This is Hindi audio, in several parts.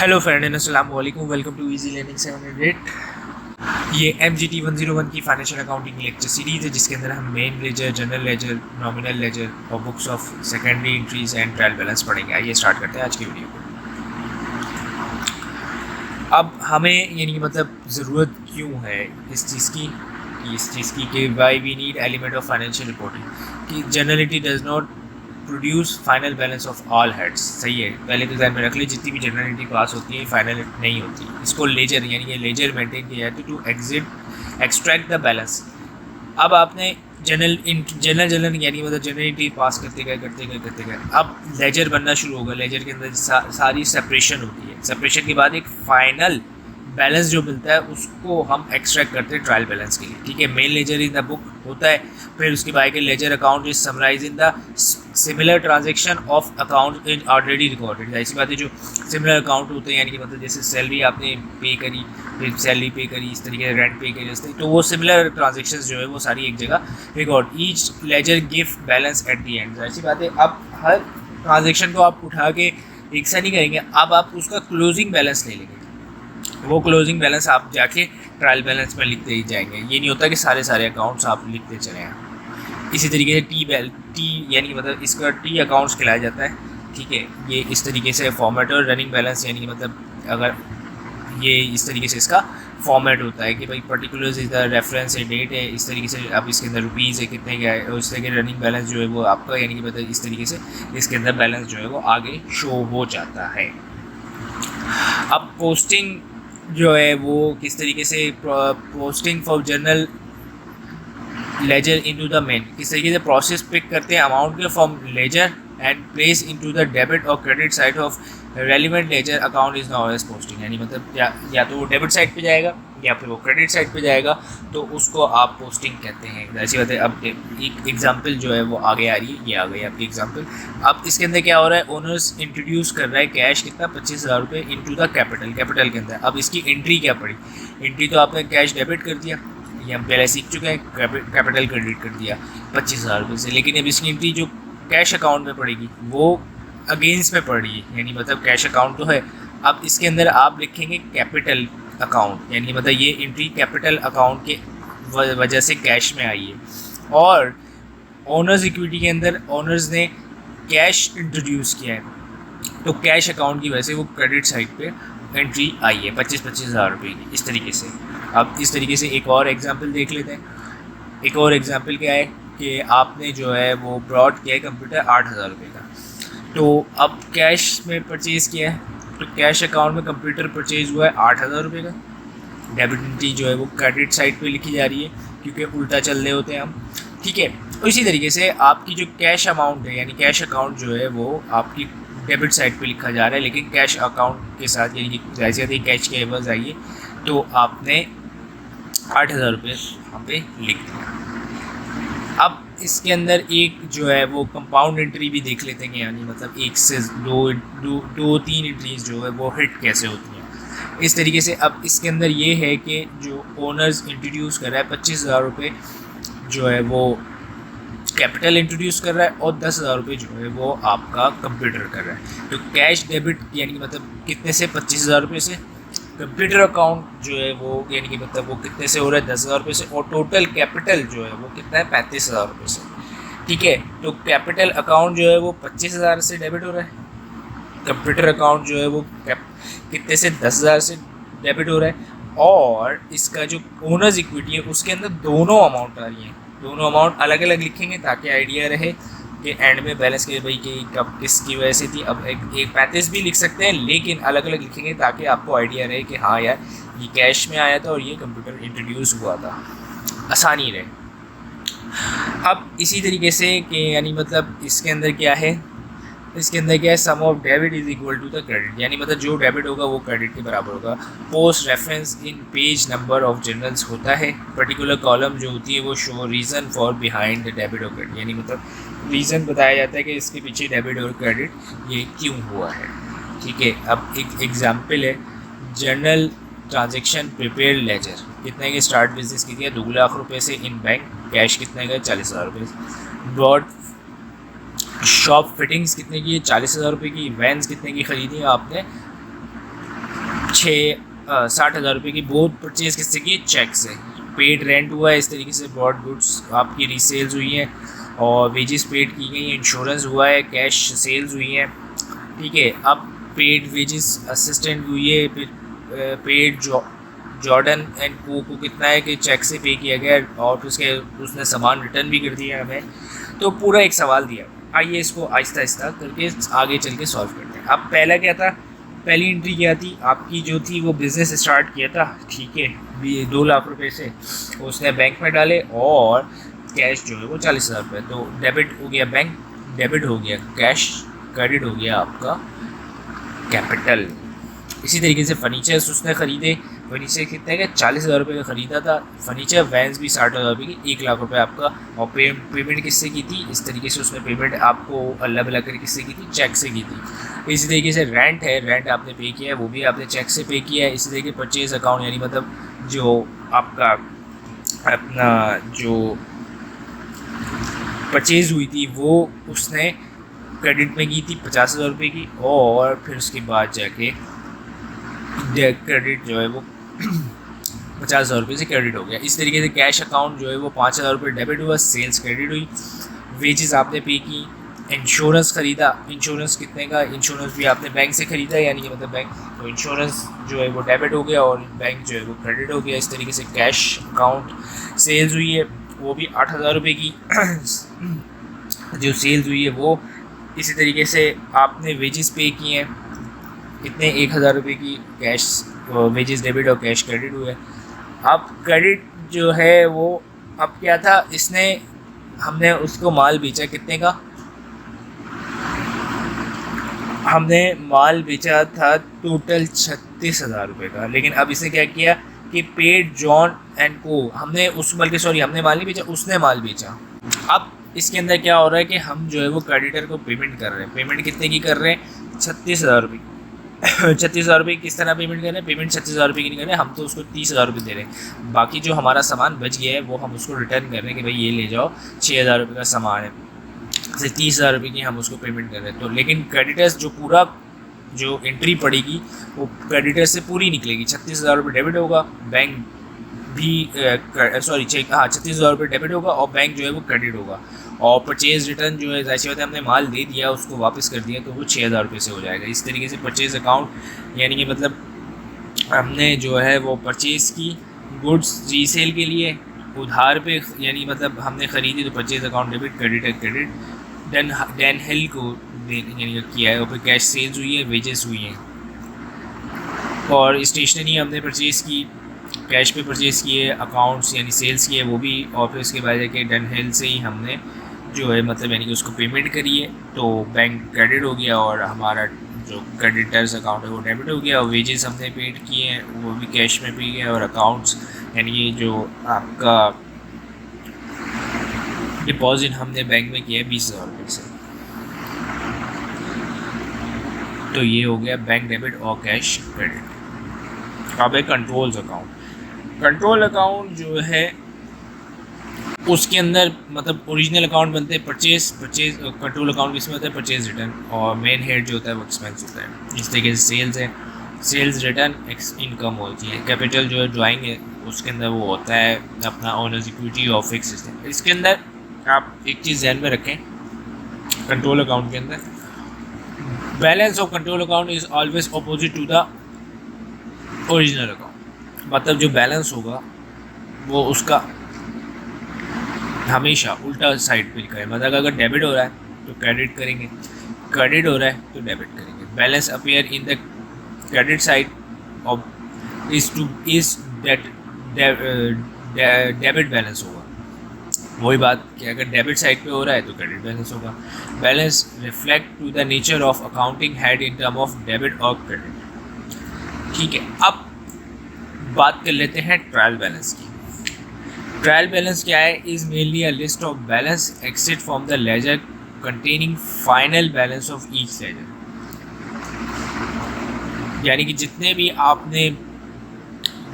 हेलो फ्रेंड, अस्सलाम वालेकुम। Welcome to easy learning 708। ये MGT 101 की फाइनेंशियल अकाउंटिंग लेक्चर सीरीज़ है, जिसके अंदर हम main ledger, general ledger, nominal ledger और books of secondary entries and trial balance पढ़ेंगे। आइए स्टार्ट करते हैं आज की वीडियो को। अब हमें यानी कि मतलब ज़रूरत क्यों है इस चीज़ की कि why we need element of financial reporting, कि generality does not produce final balance of all heads. सही है, पहले तो ध्यान में रख ली, जितनी भी जनरलिटी पास होती है फाइनल नहीं होती। इसको लेजर यानी कि लेजर मेंटेन किया जाती है टू एक्सट्रैक्ट द बैलेंस। अब आपने जनरल यानी मतलब जनरलिटी पास करते गए अब लेजर बनना शुरू होगा। लेजर के अंदर सारी सेपरेशन होती है। सेपरेशन के बाद एक फाइनल बैलेंस जो मिलता है उसको हम एक्सट्रैक्ट करते हैं ट्रायल बैलेंस के लिए। ठीक है, main ledger in the book होता है, फिर उसके बाद के ledger account is summarise in the similar transaction of account in already recorded. ऐसी बात है, जो सिमिलर अकाउंट होते हैं यानी कि मतलब जैसे सैलरी आपने पे करी, फिर सैलरी पे करी, इस तरीके से रेंट पे करी, इस तरीके, तो वो सिमिलर ट्रांजेक्शन्स जो है वो सारी एक जगह record. Each ledger give balance at the end. ऐसी बात है, अब हर ट्रांजेक्शन को आप उठा के एक साथ नहीं करेंगे, अब आप उसका क्लोजिंग बैलेंस ले लेंगे। वो क्लोजिंग बैलेंस आप जाके ट्रायल बैलेंस में लिखते ही जाएंगे। ये नहीं होता कि सारे अकाउंट्स आप लिखते चले हैं। इसी तरीके से टी यानी कि मतलब इसका टी अकाउंट्स खिलाया जाता है। ठीक है, ये इस तरीके से फॉर्मेट और रनिंग बैलेंस यानी कि मतलब अगर ये इस तरीके से इसका फॉर्मेट होता है कि भाई पर्टिकुलर्स इज द रेफरेंस है, डेट है, इस तरीके से अब इसके अंदर रुपीज़ है कितने का है, और इस तरह के रनिंग बैलेंस जो है वो आपका यानी कि मतलब इस तरीके से इसके अंदर बैलेंस जो है वो आगे शो हो जाता है। अब पोस्टिंग जो है वो किस तरीके से, posting for journal ledger into the main, किस तरीके से प्रोसेस पिक करते हैं अमाउंट के from ledger and place into the debit और credit side of relevant ledger account is known as posting. यानी मतलब या तो वो डेबिट साइड पे जाएगा या फिर वो क्रेडिट साइड पे जाएगा, तो उसको आप पोस्टिंग कहते हैं। ऐसी बात है। अब एक एग्जांपल जो है वो आगे आ रही है, ये आ गई आपकी एग्जांपल। अब इसके अंदर क्या हो रहा है, ओनर्स इंट्रोड्यूस कर रहा है कैश कितना 25,000 रुपये इनटू द कैपिटल के अंदर। अब इसकी एंट्री क्या पड़ी, एंट्री तो आपने कैश डेबिट कर दिया, ये हम पहले सीख चुके हैं, कैपिटल क्रेडिट कर दिया 25,000 रुपये से, लेकिन अब इसकी एंट्री जो कैश अकाउंट में पड़ेगी वो अगेंस्ट में पड़ रही है, यानी मतलब कैश अकाउंट तो है। अब इसके अंदर आप लिखेंगे कैपिटल अकाउंट, यानी मतलब ये एंट्री कैपिटल अकाउंट के वजह से कैश में आई है। और ओनर्स इक्विटी के अंदर ओनर्स ने कैश इंट्रोड्यूस किया है, तो कैश अकाउंट की वजह से वो क्रेडिट साइड पे एंट्री आई है 25,000 रुपये की, इस तरीके से। अब इस तरीके से एक और एग्जांपल देख लेते हैं। एक और एग्जांपल क्या है कि आपने जो है वो ब्रॉड किया है कंप्यूटर 8,000 रुपये का, तो अब कैश में परचेज़ किया है, तो कैश अकाउंट में कंप्यूटर परचेज हुआ है 8,000 रुपये का। डेबिट एंट्री जो है वो क्रेडिट साइड पे लिखी जा रही है, क्योंकि उल्टा चल रहे होते हैं हम। ठीक है, तो इसी तरीके से आपकी जो कैश अमाउंट है यानी कैश अकाउंट जो है वो आपकी डेबिट साइड पे लिखा जा रहा है, लेकिन कैश अकाउंट के साथ यानी जैसे ही कैश के एवज आइए तो आपने 8,000 रुपये वहाँ पे लिख दिया। अब इसके अंदर एक जो है वो कंपाउंड एंट्री भी देख लेते हैं, यानी मतलब एक से दो तीन एंट्रीज जो है वो हिट कैसे होती हैं इस तरीके से। अब इसके अंदर ये है कि जो ओनर्स इंट्रोड्यूस कर रहा है 25,000 रुपये जो है वो कैपिटल इंट्रोड्यूस कर रहा है, और 10,000 रुपये जो है वो आपका कंप्यूटर कर रहा है। तो कैश डेबिट यानी कि मतलब कितने से, 25,000 रुपये से। कंप्यूटर अकाउंट जो है वो यानी कि मतलब वो कितने से हो रहा है, 10,000 रुपये से। और टोटल कैपिटल जो है वो कितना है, 35,000 रुपये से। ठीक है, तो कैपिटल अकाउंट जो है वो 25,000 से डेबिट हो रहा है, कंप्यूटर अकाउंट जो है वो कितने से, 10,000 से डेबिट हो रहा है। और इसका जो ओनर्स इक्विटी है उसके अंदर दोनों अमाउंट आ रही हैं। दोनों अमाउंट अलग अलग लिखेंगे ताकि आइडिया रहे कि एंड में बैलेंस के भाई कि कब किसकी वजह से थी। अब एक 35 भी लिख सकते हैं, लेकिन अलग अलग लिखेंगे ताकि आपको आइडिया रहे कि हाँ यार ये कैश में आया था और ये कंप्यूटर इंट्रोड्यूस हुआ था, आसानी रहे। अब इसी तरीके से कि यानी मतलब इसके अंदर क्या है, इसके अंदर क्या है, sum of debit is equal to the credit, यानी मतलब जो डेबिट होगा वो क्रेडिट के बराबर होगा। Post reference in page number of journals होता है। पर्टिकुलर कॉलम जो होती है वो show reason for behind the debit और क्रेडिट, यानी मतलब रीज़न बताया जाता है कि इसके पीछे डेबिट और क्रेडिट ये क्यों हुआ है। ठीक है, अब एक एग्जाम्पल है, जर्नल ट्रांजेक्शन प्रिपेयर लेजर कितने के स्टार्ट बिजनेस की थी 2 लाख रुपये से इन बैंक, कैश कितने का 40,000 रुपये। ब्रॉड शॉप फिटिंग्स कितने की, 40,000 रुपये की। वैन्स कितने की ख़रीदी है आपने, 60,000 रुपये की, वो परचेज़ किससे की? चेक से। पेड रेंट हुआ है, इस तरीके से ब्रॉड गुड्स आपकी रीसेल्स हुई हैं और वेजेस पेड की गई हैं, इंश्योरेंस हुआ है, कैश सेल्स हुई हैं, ठीक है। अब पेड वेजेस असिस्टेंट हुई है, फिर पेड जॉर्डन एंड को कितना है कि चेक से पे किया गया और फिर उसने सामान रिटर्न भी कर दिया हमें। तो पूरा एक सवाल दिया, आइए इसको आहिस्ता आहिस्ता करके आगे चल के सॉल्व करते हैं। अब पहला क्या था, पहली एंट्री क्या थी आपकी, जो थी वो बिज़नेस स्टार्ट किया था, ठीक है, 2 लाख रुपए से उसने बैंक में डाले और कैश जो है वो 40,000 रुपये। तो डेबिट हो गया बैंक, डेबिट हो गया कैश, क्रेडिट हो गया आपका कैपिटल। इसी तरीके से फर्नीचर्स उसने ख़रीदे, फर्नीचर कितने का? 40,000 रुपये का ख़रीदा था फर्नीचर। वैन्स भी 60,000 रुपये की, 1 लाख रुपये आपका। और पेमेंट किससे की थी? इस तरीके से उसने पेमेंट आपको अल्लाह भला कर किससे की थी? चेक से की थी। इसी तरीके से रेंट है, रेंट आपने पे किया है, वो भी आपने चेक से पे किया है। इसी तरीके परचेज़ अकाउंट यानी मतलब जो आपका अपना जो परचेज़ हुई थी वो उसने क्रेडिट में की थी 50,000 रुपये की, और फिर उसके बाद जाके क्रेडिट जो है वो 50,000 रुपये से क्रेडिट हो गया। इस तरीके से कैश अकाउंट जो है वो 5,000 रुपये डेबिट हुआ, सेल्स क्रेडिट हुई, वेजेस आपने पे की, इंश्योरेंस ख़रीदा, इंश्योरेंस कितने का? इंश्योरेंस भी आपने बैंक से ख़रीदा, यानी कि मतलब बैंक, तो इंश्योरेंस जो है वो डेबिट हो गया और बैंक जो है वो क्रेडिट हो गया। इस तरीके से कैश अकाउंट सेल्स हुई है, वो भी 8,000 रुपये की जो सेल्स हुई है वो। इसी तरीके से आपने वेजेस पे किए हैं, कितने? 1,000 रुपये की कैश वेजेस डेबिट और कैश क्रेडिट हुए। अब क्रेडिट जो है वो अब क्या था, हमने उसको माल बेचा कितने का? हमने माल बेचा था टोटल 36,000 रुपये का, लेकिन अब इसने क्या किया कि पेड जॉन एंड को, हमने हमने माल नहीं बेचा, उसने माल बेचा। अब इसके अंदर क्या हो रहा है कि हम जो है वो क्रेडिटर को पेमेंट कर रहे हैं। पेमेंट कितने की कर रहे हैं? 36,000 रुपये 36,000 रुपये किस तरह पेमेंट कर रहे हैं? पेमेंट 36,000 रुपये की नहीं कर रहे हैं, हम तो उसको 30,000 रुपये दे रहे हैं। बाकी जो हमारा सामान बच गया है वो हम उसको रिटर्न कर रहे हैं कि भाई ये ले जाओ, 6,000 रुपये का सामान है, से 30,000 रुपये की हम उसको पेमेंट कर रहे हैं। तो लेकिन क्रेडिटर्स जो पूरा जो एंट्री पड़ेगी वो क्रेडिटर से पूरी निकलेगी। 36,000 रुपये डेबिट होगा, बैंक भी 36,000 रुपये डेबिट होगा और बैंक जो है वो क्रेडिट होगा। और परचेज़ रिटर्न जो है जैसे होता है, हमने माल दे दिया उसको वापस कर दिया तो वो 6,000 रुपये से हो जाएगा। इस तरीके से परचेज़ अकाउंट यानी कि मतलब हमने जो है वो परचेज़ की गुड्स रीसेल के लिए उधार पे, यानी मतलब हमने ख़रीदी तो purchase account debit, credit done hello को यानी किया है, और फिर कैश सेल्स हुई है, वेजेस हुई हैं। और स्टेशनरी हमने परचेज़ की, कैश पे परचेज़ किए, अकाउंट्स यानी सेल्स किए वो भी, और फिर उसके बाद जाके डन हेल से ही हमने जो है मतलब यानी कि उसको पेमेंट करी है, तो बैंक क्रेडिट हो गया और हमारा जो क्रेडिटर्स अकाउंट है वो डेबिट हो गया। और वेजेस हमने पेड किए हैं वो भी कैश में पे गए, और अकाउंट्स यानी ये जो आपका डिपॉजिट हमने बैंक में किया है 20,000 रुपये से। तो ये हो गया बैंक डेबिट और कैश क्रेडिट। अब है कंट्रोल्स अकाउंट। कंट्रोल अकाउंट जो है उसके अंदर मतलब ओरिजिनल अकाउंट बनते हैं परचेज कंट्रोल अकाउंट किसमें होता है? परचेज रिटर्न, और मेन हेड जो होता है वो एक्सपेंस होता है। इस तरीके से सेल्स है, सेल्स रिटर्न इनकम होती है। कैपिटल जो है ड्राइंग है उसके अंदर वो होता है अपना ओनर्स इक्विटी और फिक्स सिस्टम। इसके अंदर आप एक चीज़ ध्यान में रखें, कंट्रोल अकाउंट के अंदर balance of control account is always opposite to the original account. मतलब जो बैलेंस होगा वो उसका हमेशा उल्टा साइड पे लिखा है। मतलब अगर डेबिट हो रहा है तो क्रेडिट करेंगे, क्रेडिट हो रहा है तो डेबिट करेंगे। Balance appear in the credit side of is that debit balance होगा। वही बात कि अगर डेबिट साइड पे हो रहा है तो क्रेडिट बैलेंस होगा। Balance reflect to the nature of accounting head in term of debit और क्रेडिट। ठीक है, अब बात कर लेते हैं ट्रायल बैलेंस की। ट्रायल बैलेंस क्या है? Is mainly a list of balance exit from the ledger containing final balance of each ledger. यानी कि जितने भी आपने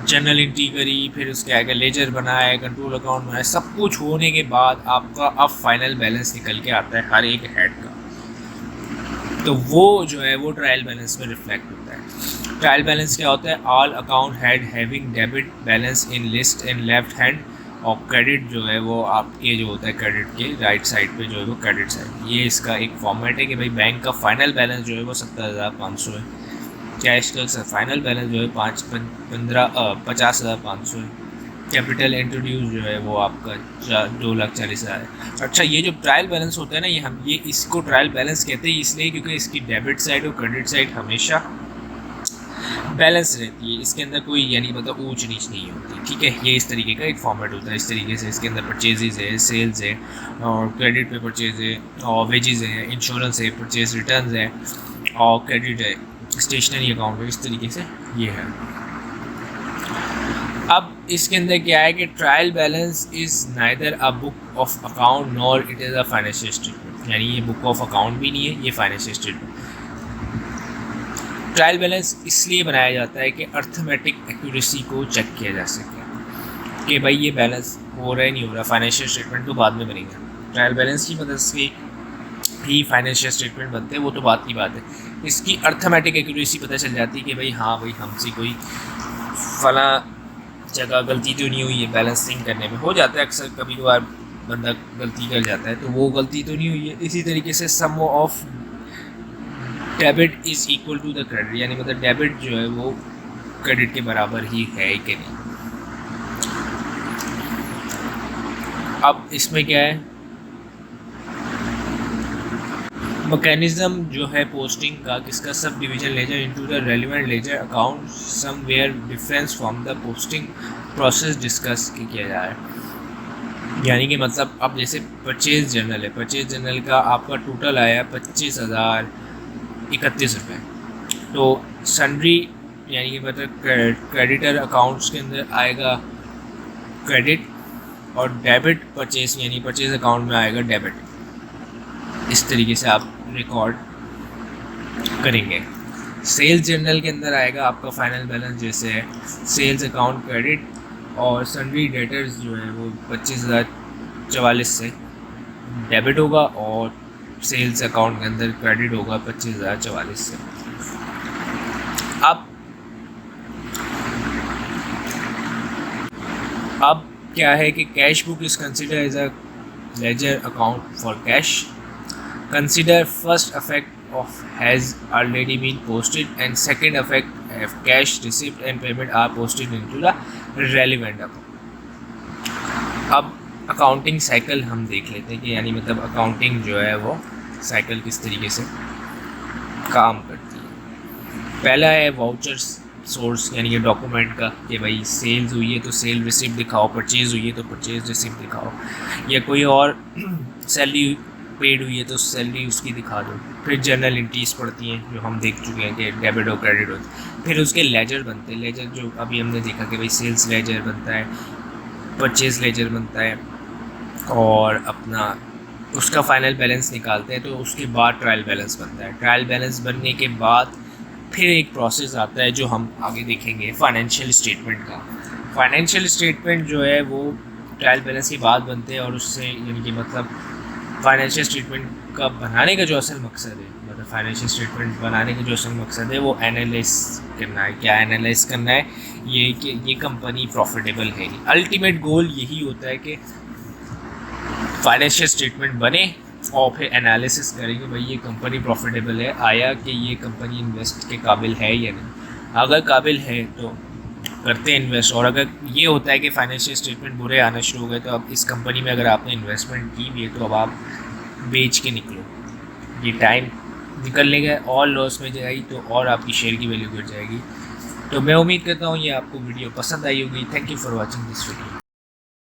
जर्नल एंट्री करी, फिर उसके आगे लेजर बनाया, कंट्रोल अकाउंट बनाया, सब कुछ होने के बाद आपका अब फाइनल बैलेंस निकल के आता है हर एक हेड का, तो वो जो है वो ट्रायल बैलेंस में रिफ्लेक्ट होता है। ट्रायल बैलेंस क्या होता है? All account had having debit balance in list in left hand, और क्रेडिट जो है वो आपके जो होता है क्रेडिट के राइट साइड पे जो है वो क्रेडिट साइड। ये इसका एक फॉर्मेट है कि भाई बैंक का फाइनल बैलेंस जो है वो 70,500 है, कैश का फाइनल बैलेंस जो है 50,500 है, कैपिटल इंट्रोड्यूस जो है वो आपका 2,40,000 है। अच्छा, ये जो ट्रायल बैलेंस होता है ना, ये इसको ट्रायल बैलेंस कहते हैं इसलिए क्योंकि इसकी डेबिट साइड और क्रेडिट साइड हमेशा बैलेंस रहती है, इसके अंदर कोई यानी मतलब ऊंच नीच नहीं होती, ठीक है। ये इस तरीके का एक फॉर्मेट होता है, इस तरीके से इसके अंदर परचेजेज है, सेल्स है, और क्रेडिट पे परचेज है, और वेजेस है, इंश्योरेंस है, परचेज रिटर्न्स है, और क्रेडिट है, स्टेशनरी अकाउंट है, इस तरीके से ये है। अब इसके अंदर क्या है कि trial balance is neither a book of account nor it is a financial statement, यानी ये बुक ऑफ अकाउंट भी नहीं है, ये फाइनेंशियल स्टेटमेंट। ट्रायल बैलेंस इसलिए बनाया जाता है कि अर्थमेटिक एक्यूरेसी को चेक किया जा सके कि भाई ये बैलेंस हो रहा है नहीं हो रहा। फाइनेंशियल स्टेटमेंट तो बाद में बनेगा, ट्रायल बैलेंस की मदद से ही फाइनेंशियल स्टेटमेंट बनते हैं, वो तो बात की बात है। इसकी अर्थमेटिक एक्यूरेसी पता चल जाती है कि भाई हाँ भाई हमसे कोई फला जगह गलती तो नहीं हुई है, बैलेंसिंग करने में हो जाता है अक्सर, कभी कभार बंदा गलती कर जाता है, तो वो गलती तो नहीं हुई है। इसी तरीके से sum of debit is equal to the credit, यानी मतलब डेबिट जो है वो क्रेडिट के बराबर ही है कि नहीं। अब इसमें क्या है मैकेनिज्म जो है पोस्टिंग का, किसका? Subdivision ledger into the relevant ledger account somewhere different from the posting process discuss किया जा रहा है। यानी कि मतलब अब जैसे परचेज जर्नल है, परचेज जर्नल का आपका टोटल आया 25,031 रुपये, तो सन्ड्री यानी कि मतलब क्रेडिटर अकाउंट्स के अंदर आएगा क्रेडिट, और डेबिट परचेज यानी परचेज अकाउंट में आएगा डेबिट। इस तरीके से आप रिकॉर्ड करेंगे। सेल्स जर्नल के अंदर आएगा आपका फाइनल बैलेंस, जैसे है सेल्स अकाउंट क्रेडिट, और सन्ड्री डेटर्स जो है वो 25,044 से डेबिट होगा, और सेल्स अकाउंट के अंदर क्रेडिट होगा 25,044 से। अब क्या है कि cash book is consider as a ledger account for cash. Consider first affect of has already been posted and second affect if cash receipt and payment are posted into the relevant account। अब अकाउंटिंग साइकिल हम देख लेते हैं कि यानी मतलब अकाउंटिंग जो है वो साइकिल किस तरीके से काम करती है। पहला है वाउचर्स सोर्स, यानी कि डॉक्यूमेंट का, कि भाई सेल्स हुई है तो सेल रिसिप्ट दिखाओ, परचेज़ हुई है तो परचेज रिसिप्ट दिखाओ, या कोई और सैलरी पेड हुई है तो सैलरी उसकी दिखा दो। फिर जर्नल एंट्रीज पड़ती हैं जो हम देख चुके हैं कि डेबिट और क्रेडिट होते हैं। फिर उसके लेजर बनते हैं, लेजर जो अभी हमने देखा कि भाई सेल्स लेजर बनता है, परचेज लेजर बनता है, और अपना उसका फाइनल बैलेंस निकालते हैं, तो उसके बाद ट्रायल बैलेंस बनता है। ट्रायल बैलेंस बनने के बाद फिर एक प्रोसेस आता है जो हम आगे देखेंगे, फाइनेंशियल स्टेटमेंट का। फाइनेंशियल स्टेटमेंट जो है वो ट्रायल बैलेंस के बाद बनते हैं, और उससे यानी कि मतलब फाइनेंशियल स्टेटमेंट का बनाने का जो असल मकसद है, मतलब फाइनेंशियल स्टेटमेंट बनाने का जो असल मकसद है वो एनालाइज करना है। क्या एनालाइज करना है? ये कि ये कंपनी प्रॉफिटेबल है नहीं। अल्टीमेट गोल यही होता है कि फाइनेंशियल स्टेटमेंट बने और फिर एनालिसिस करें कि भाई ये कंपनी प्रॉफिटेबल है, आया कि ये कंपनी इन्वेस्ट के काबिल है या नहीं। अगर काबिल है तो करते हैं इन्वेस्ट, और अगर ये होता है कि फाइनेंशियल स्टेटमेंट बुरे आना शुरू हो गए तो अब इस कंपनी में अगर आपने इन्वेस्टमेंट की भी है तो अब आप बेच के निकलो। ये टाइम निकलने का और लॉस में जाएगी तो और आपकी शेयर की वैल्यू गिर जाएगी। तो मैं उम्मीद करता हूँ ये आपको वीडियो पसंद आई होगी। Thank you for watching this video.